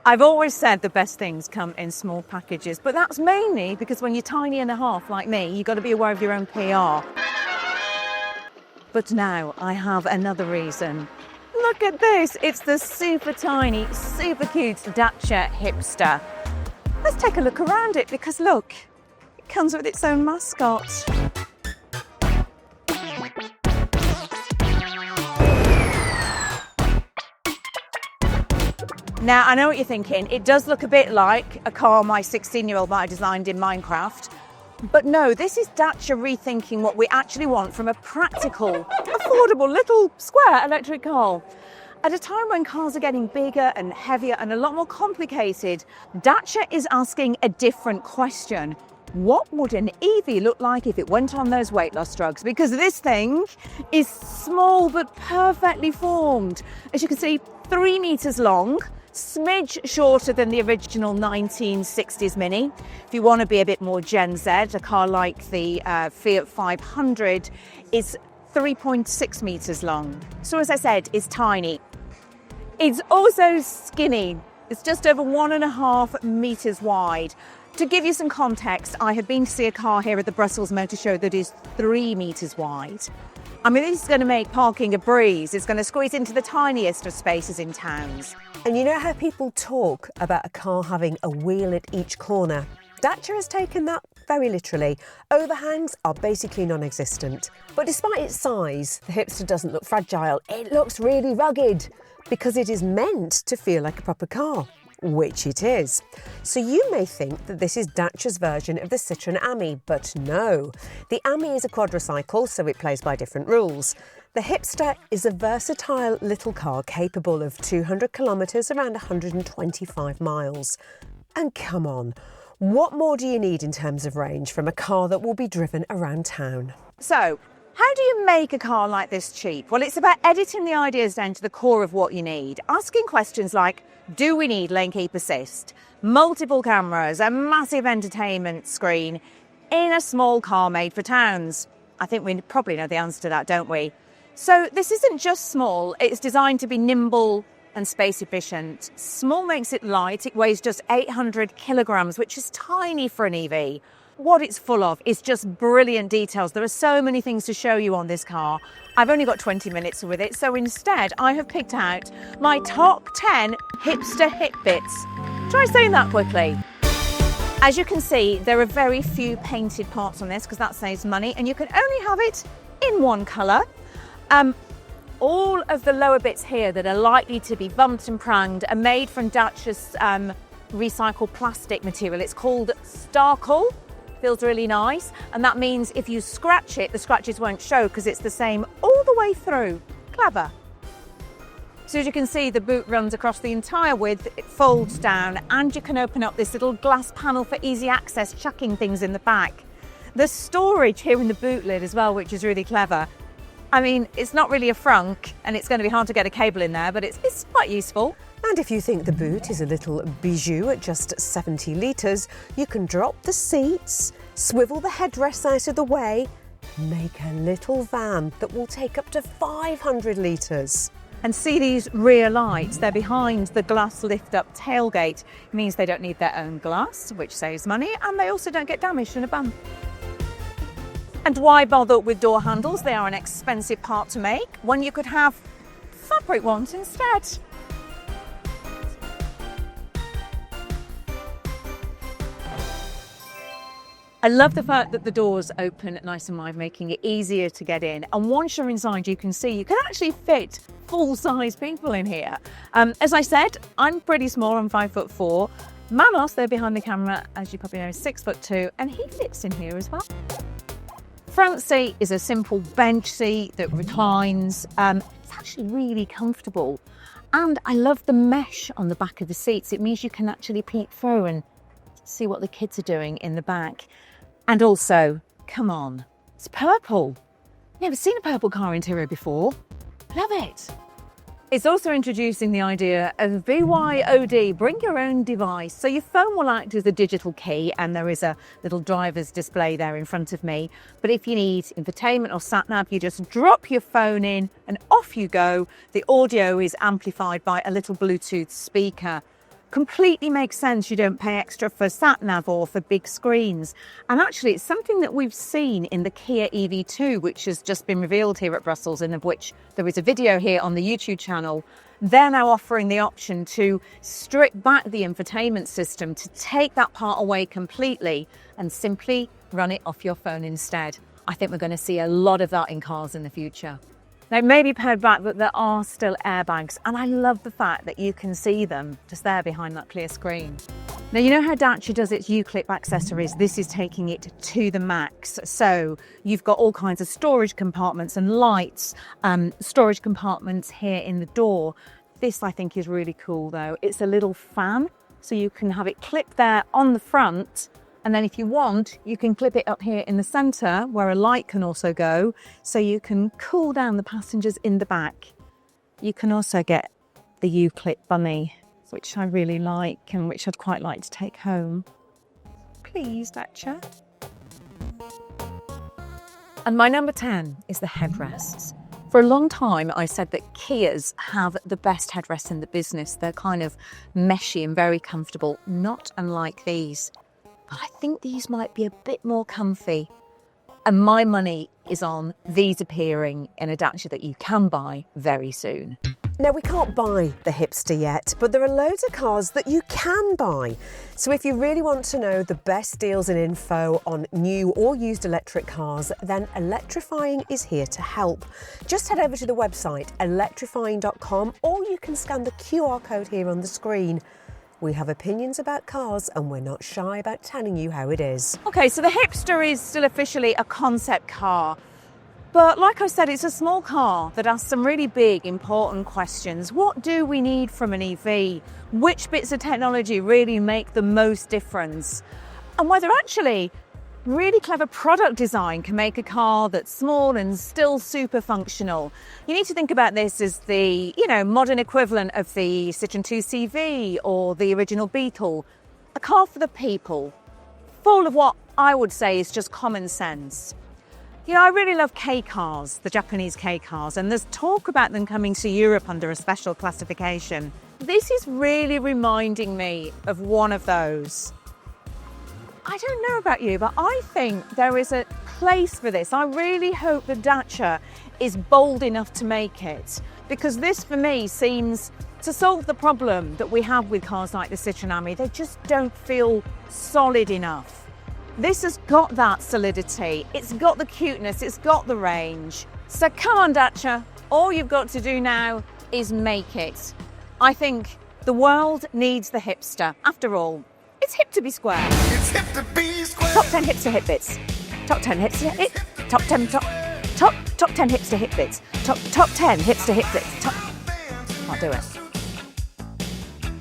I've always said the best things come in small packages, but that's mainly because when you're tiny and a half like me, you've got to be aware of your own PR. But now I have another reason. Look at this, it's the super tiny, super cute Dacia Hipster. Let's take a look around it because look, it comes with its own mascot. Now, I know what you're thinking. It does look a bit like a car my 16-year-old might have designed in Minecraft. But no, this is Dacia rethinking what we actually want from a practical, affordable little square electric car. At a time when cars are getting bigger and heavier and a lot more complicated, Dacia is asking a different question. What would an EV look like if it went on those weight loss drugs? Because this thing is small but perfectly formed. As you can see, 3 meters long, smidge shorter than the original 1960s Mini. If you want to be a bit more Gen Z, a car like the Fiat 500 is 3.6 meters long. So as I said, it's tiny. It's also skinny. It's just over 1.5 meters wide. To give you some context, I have been to see a car here at the Brussels Motor Show that is 3 meters wide. I mean, this is going to make parking a breeze. It's going to squeeze into the tiniest of spaces in towns. And you know how people talk about a car having a wheel at each corner? Dacia has taken that very literally. Overhangs are basically non-existent. But despite its size, the Hipster doesn't look fragile. It looks really rugged because it is meant to feel like a proper car, which it is. So you may think that this is Dacia's version of the Citroën Ami, but no. The Ami is a quadricycle, so it plays by different rules. The Hipster is a versatile little car capable of 200 kilometres, around 125 miles. And come on, what more do you need in terms of range from a car that will be driven around town? So, how do you make a car like this cheap? Well, it's about editing the ideas down to the core of what you need. Asking questions like, do we need lane keep assist, multiple cameras, a massive entertainment screen in a small car made for towns? I think we probably know the answer to that, don't we? So this isn't just small, it's designed to be nimble and space efficient. Small makes it light, it weighs just 800 kilograms, which is tiny for an EV. What it's full of is just brilliant details. There are so many things to show you on this car. I've only got 20 minutes with it, so instead I have picked out my top 10 hipster hip bits. Try saying that quickly. As you can see, there are very few painted parts on this because that saves money, and you can only have it in one colour. All of the lower bits here that are likely to be bumped and pranged are made from Dacia's recycled plastic material. It's called Starkle. Feels really nice, and that means if you scratch it, the scratches won't show because it's the same all the way through. Clever. So as you can see, the boot runs across the entire width, it folds down, and you can open up this little glass panel for easy access, chucking things in the back. There's storage here in the boot lid as well, which is really clever. I mean, it's not really a frunk, and it's going to be hard to get a cable in there, but it's quite useful. And if you think the boot is a little bijou at just 70 litres, you can drop the seats, swivel the headrests out of the way, make a little van that will take up to 500 litres. And see these rear lights, they're behind the glass lift-up tailgate. It means they don't need their own glass, which saves money, and they also don't get damaged in a bump. And why bother with door handles? They are an expensive part to make when you could have fabric ones instead. I love the fact that the doors open nice and wide, making it easier to get in. And once you're inside, you can see you can actually fit full-size people in here. As I said, I'm pretty small, I'm 5'4". Manos, there behind the camera, as you probably know, is 6'2", and he fits in here as well. Front seat is a simple bench seat that reclines. It's actually really comfortable. And I love the mesh on the back of the seats. It means you can actually peek through and see what the kids are doing in the back. And also, come on, it's purple. Never seen a purple car interior before. Love it. It's also introducing the idea of BYOD, bring your own device. So your phone will act as a digital key, and there is a little driver's display there in front of me. But if you need infotainment or sat-nav, you just drop your phone in and off you go. The audio is amplified by a little Bluetooth speaker. Completely makes sense. You don't pay extra for sat-nav or for big screens. And actually, it's something that we've seen in the Kia EV2, which has just been revealed here at Brussels, and of which there is a video here on the YouTube channel. They're now offering the option to strip back the infotainment system, to take that part away completely and simply run it off your phone instead. I think we're going to see a lot of that in cars in the future. Now, maybe pared back, but there are still airbags, and I love the fact that you can see them just there behind that clear screen. Now, you know how Dacia does its U-clip accessories? This is taking it to the max. So you've got all kinds of storage compartments and lights, storage compartments here in the door. This, I think, is really cool, though. It's a little fan, so you can have it clipped there on the front. And then if you want, you can clip it up here in the centre where a light can also go, so you can cool down the passengers in the back. You can also get the U-clip bunny, which I really like and which I'd quite like to take home. Please, Dacia. And my number 10 is the headrests. For a long time, I said that Kias have the best headrests in the business. They're kind of meshy and very comfortable, not unlike these. But I think these might be a bit more comfy. And my money is on these appearing in a Dacia that you can buy very soon. Now, we can't buy the Hipster yet, but there are loads of cars that you can buy. So if you really want to know the best deals and info on new or used electric cars, then Electrifying is here to help. Just head over to the website electrifying.com, or you can scan the QR code here on the screen. We have opinions about cars and we're not shy about telling you how it is. Okay, so the Hipster is still officially a concept car. But like I said, it's a small car that asks some really big, important questions. What do we need from an EV? Which bits of technology really make the most difference? And whether actually really clever product design can make a car that's small and still super functional. You need to think about this as the, modern equivalent of the Citroën 2CV or the original Beetle. A car for the people, full of what I would say is just common sense. I really love K cars, the Japanese K cars, and there's talk about them coming to Europe under a special classification. This is really reminding me of one of those. I don't know about you, but I think there is a place for this. I really hope that Dacia is bold enough to make it, because this for me seems to solve the problem that we have with cars like the Citroën Ami. They just don't feel solid enough. This has got that solidity, it's got the cuteness, it's got the range. So come on, Dacia, all you've got to do now is make it. I think the world needs the Hipster. After all, it's hip to be square. It's hip to be square. Top 10 Hipster hip bits. Top 10 Hipster hip. Top 10 top 10 Hipster hip bits. Top 10 Hipster hip bits. I'll do it.